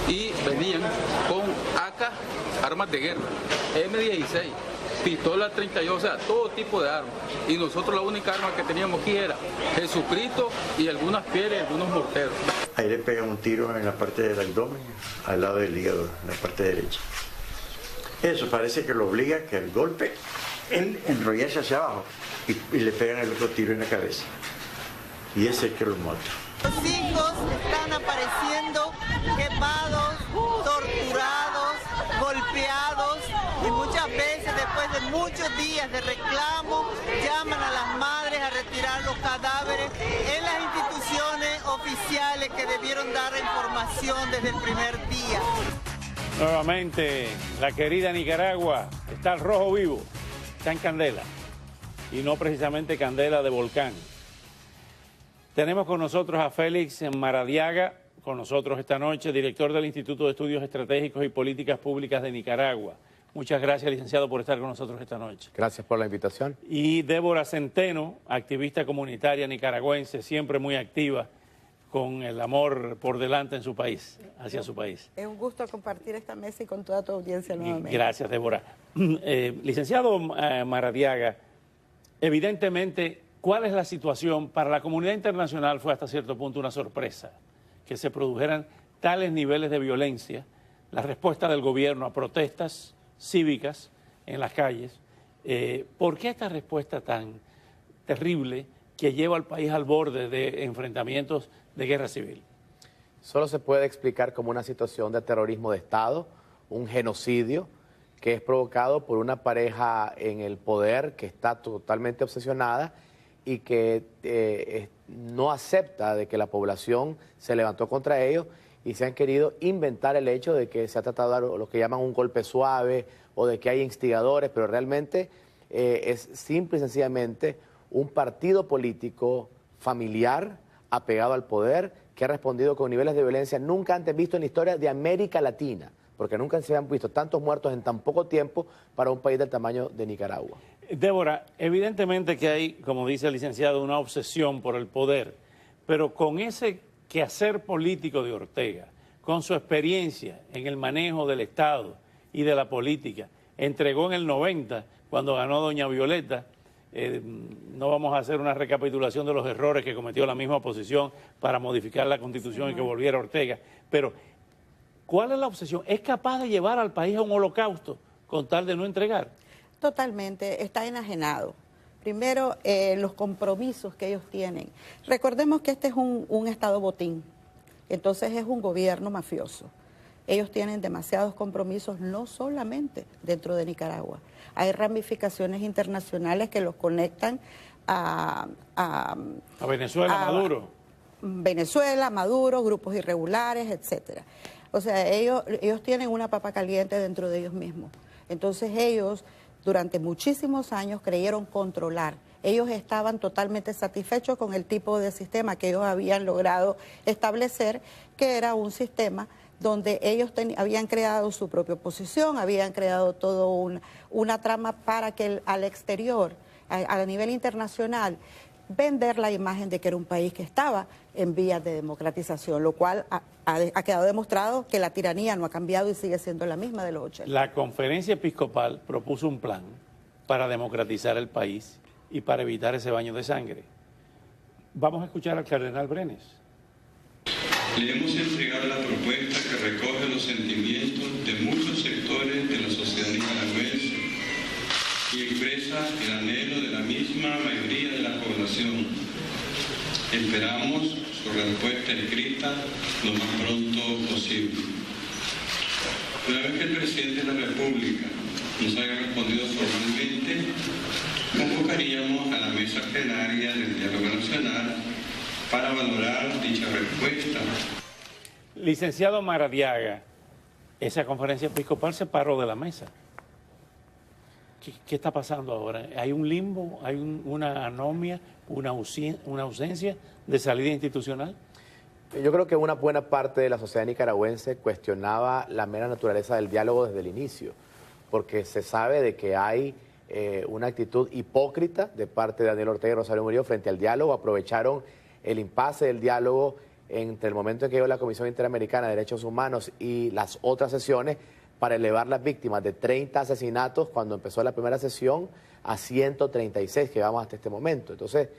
Y venían con AK, armas de guerra, M16, pistola 32, o sea, todo tipo de armas. Y nosotros la única arma que teníamos aquí era Jesucristo y algunas pieles, algunos morteros. Ahí le pegan un tiro en la parte del abdomen, al lado del hígado, en la parte derecha. Eso parece que lo obliga que al golpe él enrollarse hacia abajo y le pegan el otro tiro en la cabeza. Y ese es el que lo mata. Los hijos están apareciendo quemados, torturados, golpeados y muchas veces después de muchos días de reclamo llaman a las madres a retirar los cadáveres en las instituciones oficiales que debieron dar información desde el primer día. Nuevamente, la querida Nicaragua está al rojo vivo, está en candela y no precisamente candela de volcán. Tenemos con nosotros a Félix Maradiaga, con nosotros esta noche, director del Instituto de Estudios Estratégicos y Políticas Públicas de Nicaragua. Muchas gracias, licenciado, por estar con nosotros esta noche. Gracias por la invitación. Y Débora Centeno, activista comunitaria nicaragüense, siempre muy activa, con el amor por delante en su país, hacia su país. Es un gusto compartir esta mesa y con toda tu audiencia nuevamente. Gracias, Débora. Licenciado Maradiaga, evidentemente, ¿cuál es la situación? Para la comunidad internacional fue hasta cierto punto una sorpresa que se produjeran tales niveles de violencia, la respuesta del gobierno a protestas cívicas en las calles. ¿Por qué esta respuesta tan terrible que lleva al país al borde de enfrentamientos de guerra civil? Solo se puede explicar como una situación de terrorismo de Estado, un genocidio que es provocado por una pareja en el poder que está totalmente obsesionada y que no acepta de que la población se levantó contra ellos y se han querido inventar el hecho de que se ha tratado de dar lo que llaman un golpe suave o de que hay instigadores, pero realmente es simple y sencillamente un partido político familiar apegado al poder que ha respondido con niveles de violencia nunca antes vistos en la historia de América Latina, porque nunca se han visto tantos muertos en tan poco tiempo para un país del tamaño de Nicaragua. Débora, evidentemente que hay, como dice el licenciado, una obsesión por el poder, pero con ese quehacer político de Ortega, con su experiencia en el manejo del Estado y de la política, entregó en el 90, cuando ganó doña Violeta, no vamos a hacer una recapitulación de los errores que cometió la misma oposición para modificar la Constitución y que volviera Ortega, pero ¿cuál es la obsesión? ¿Es capaz de llevar al país a un holocausto con tal de no entregar? Totalmente, está enajenado. Primero, los compromisos que ellos tienen. Recordemos que este es un Estado botín, entonces es un gobierno mafioso. Ellos tienen demasiados compromisos, no solamente dentro de Nicaragua. Hay ramificaciones internacionales que los conectan a Venezuela, Maduro. Venezuela, Maduro, grupos irregulares, etcétera. O sea, ellos tienen una papa caliente dentro de ellos mismos. Entonces ellos, durante muchísimos años, creyeron controlar. Ellos estaban totalmente satisfechos con el tipo de sistema que ellos habían logrado establecer, que era un sistema donde ellos habían creado su propia oposición, habían creado toda una trama para que al exterior, a nivel internacional, vender la imagen de que era un país que estaba en vías de democratización, lo cual ha quedado demostrado que la tiranía no ha cambiado y sigue siendo la misma de los 80. La conferencia episcopal propuso un plan para democratizar el país y para evitar ese baño de sangre. Vamos a escuchar al cardenal Brenes. Le hemos entregado la propuesta que recoge los sentimientos de muchos sectores de la sociedad nicaragüense y expresa el anhelo de la misma mayoría de la población. Esperamos su respuesta escrita lo más pronto posible. Una vez que el presidente de la República nos haya respondido formalmente, convocaríamos a la mesa plenaria del Diálogo Nacional para valorar dicha respuesta. Licenciado Maradiaga, esa conferencia episcopal se paró de la mesa. ¿Qué está pasando ahora? ¿Hay un limbo? ¿Hay una anomia? ¿Una ausencia de salida institucional? Yo creo que una buena parte de la sociedad nicaragüense cuestionaba la mera naturaleza del diálogo desde el inicio, porque se sabe de que hay una actitud hipócrita de parte de Daniel Ortega y Rosario Murillo frente al diálogo. Aprovecharon el impasse del diálogo entre el momento en que llegó la Comisión Interamericana de Derechos Humanos y las otras sesiones para elevar las víctimas de 30 asesinatos cuando empezó la primera sesión a 136 que vamos hasta este momento. Entonces,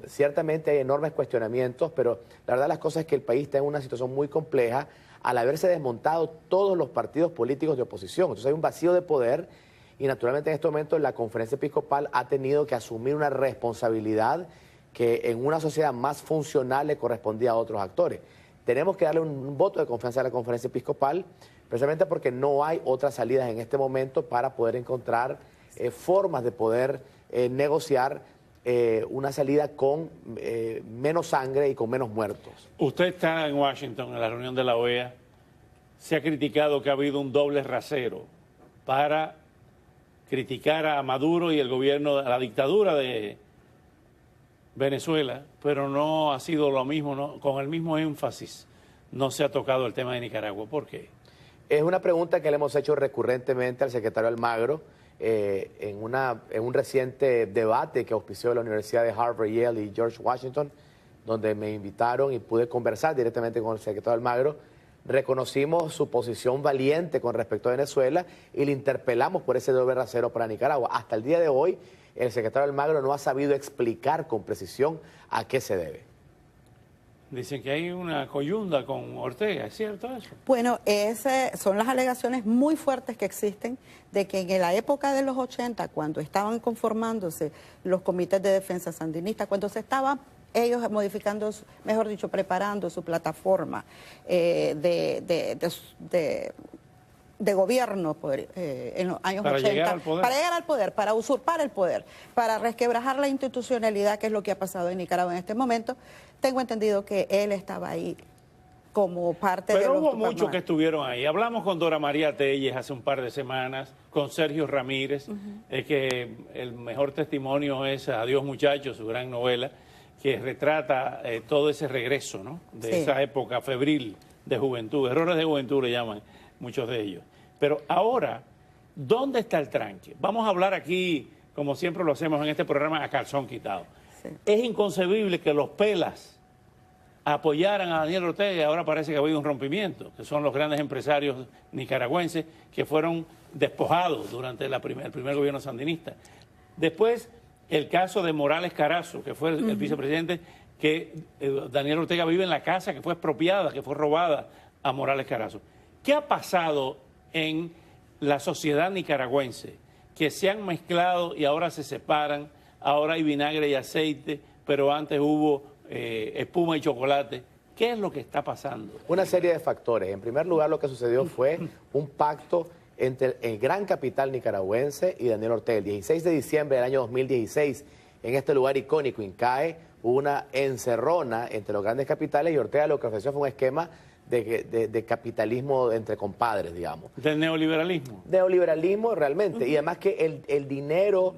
ciertamente hay enormes cuestionamientos, pero la verdad las cosas es que el país está en una situación muy compleja al haberse desmontado todos los partidos políticos de oposición. Entonces hay un vacío de poder y naturalmente en este momento la Conferencia Episcopal ha tenido que asumir una responsabilidad que en una sociedad más funcional le correspondía a otros actores. Tenemos que darle un voto de confianza a la Conferencia Episcopal, precisamente porque no hay otras salidas en este momento para poder encontrar formas de poder negociar una salida con menos sangre y con menos muertos. Usted está en Washington, en la reunión de la OEA. Se ha criticado que ha habido un doble rasero para criticar a Maduro y el gobierno, a la dictadura de Venezuela, pero no ha sido lo mismo, ¿no? Con el mismo énfasis no se ha tocado el tema de Nicaragua. ¿Por qué? Es una pregunta que le hemos hecho recurrentemente al secretario Almagro en un reciente debate que auspició la Universidad de Harvard, Yale y George Washington, donde me invitaron y pude conversar directamente con el secretario Almagro. Reconocimos su posición valiente con respecto a Venezuela y le interpelamos por ese doble rasero para Nicaragua. Hasta el día de hoy, el secretario Almagro no ha sabido explicar con precisión a qué se debe. Dicen que hay una coyunda con Ortega, ¿es cierto eso? Bueno, son las alegaciones muy fuertes que existen de que en la época de los 80, cuando estaban conformándose los comités de defensa sandinistas, cuando se estaban ellos modificando, mejor dicho, preparando su plataforma de gobierno en los años 80, para llegar al poder, para usurpar el poder, para resquebrajar la institucionalidad, que es lo que ha pasado en Nicaragua en este momento. Tengo entendido que él estaba ahí como parte de los... Pero hubo muchos que estuvieron ahí. Hablamos con Dora María Telles hace un par de semanas, con Sergio Ramírez, que el mejor testimonio es Adiós Muchachos, su gran novela, que retrata todo ese regreso, ¿no? De esa época febril de juventud, errores de juventud le llaman muchos de ellos. Pero ahora, ¿dónde está el tranque? Vamos a hablar aquí, como siempre lo hacemos en este programa, a calzón quitado. Sí. Es inconcebible que los pelas apoyaran a Daniel Ortega y ahora parece que ha habido un rompimiento, que son los grandes empresarios nicaragüenses que fueron despojados durante el primer gobierno sandinista. Después, el caso de Morales Carazo, que fue el vicepresidente, que Daniel Ortega vive en la casa que fue expropiada, que fue robada a Morales Carazo. ¿Qué ha pasado en la sociedad nicaragüense? Que se han mezclado y ahora se separan, ahora hay vinagre y aceite, pero antes hubo espuma y chocolate. ¿Qué es lo que está pasando? Una serie de factores. En primer lugar, lo que sucedió fue un pacto entre el gran capital nicaragüense y Daniel Ortega. El 16 de diciembre del año 2016, en este lugar icónico, Incae, hubo una encerrona entre los grandes capitales y Ortega lo que ofreció fue un esquema de capitalismo entre compadres, digamos. ¿Del neoliberalismo? Neoliberalismo realmente. Y además que el dinero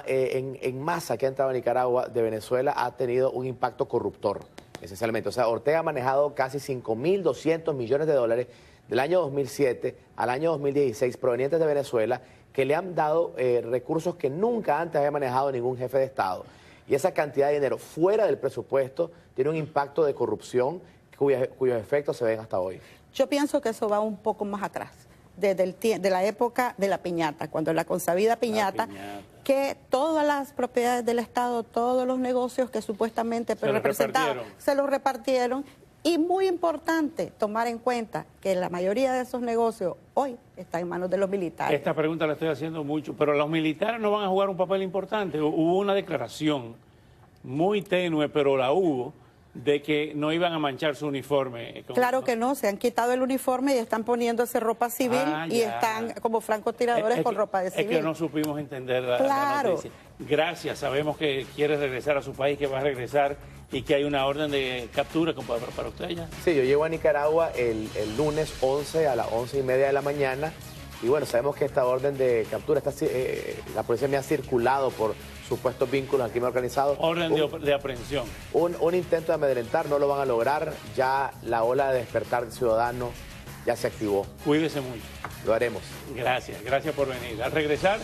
en masa que ha entrado a Nicaragua de Venezuela ha tenido un impacto corruptor, esencialmente. O sea, Ortega ha manejado casi 5.200 millones de dólares del año 2007 al año 2016 provenientes de Venezuela que le han dado recursos que nunca antes había manejado ningún jefe de Estado. Y esa cantidad de dinero fuera del presupuesto tiene un impacto de corrupción cuyos efectos se ven hasta hoy. Yo pienso que eso va un poco más atrás, de la época de la piñata, cuando la consabida piñata, que todas las propiedades del Estado, todos los negocios que supuestamente representaban, se los repartieron. Y muy importante tomar en cuenta que la mayoría de esos negocios hoy están en manos de los militares. Esta pregunta la estoy haciendo mucho, pero los militares no van a jugar un papel importante. Hubo una declaración muy tenue, pero la hubo, de que no iban a manchar su uniforme. Claro que no, se han quitado el uniforme y están poniéndose ropa civil y están como francotiradores con ropa de civil. Es que no supimos entender la noticia. Gracias, sabemos que quiere regresar a su país, que va a regresar y que hay una orden de captura para usted ya. Sí, yo llego a Nicaragua el lunes 11 a las 11:30 de la mañana y bueno, sabemos que esta orden de captura, la policía me ha circulado por supuestos vínculos al crimen organizado. Orden de aprehensión. Un intento de amedrentar, no lo van a lograr, ya la ola de despertar ciudadano ya se activó. Cuídese mucho. Lo haremos. Gracias por venir. Al regresar